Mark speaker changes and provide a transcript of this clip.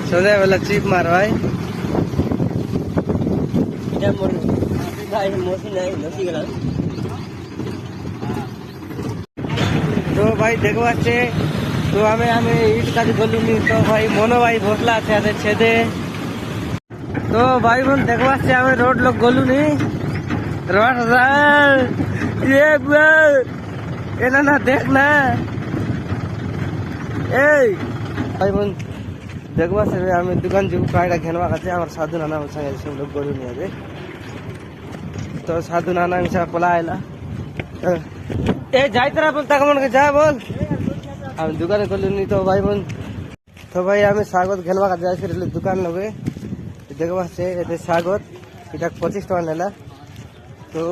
Speaker 1: সন্ধ্যা বেলা chip মার ভাই তো ভাই দেখবো আছে তো আমি ইট কাজ গলুনি তো ভাই মনো ভাই বসলা আছে ছেদে তো ভাই বোন দেখবো আসছে আমি রোড লোক গলুনি রোড এনা না দেখ না এই ভাই বোন দেখবো আসছে আমি দোকান যাব প্রায়টা ঘেনবা কাছে আমার সাধু নানা সঙ্গে সব লোক গলুনি আছে তো সাধু নানা হিসাবে পলা আইলা এ যাই তোরা বল তাকে মনে যা বল আমি দোকানে গলুনি তো ভাই বোন তো ভাই আমি স্বাগত ঘেনবা কাছে যাই দোকান লগে দেখবো আসছে এতে স্বাগত এটা 25 টাকা নেলা তো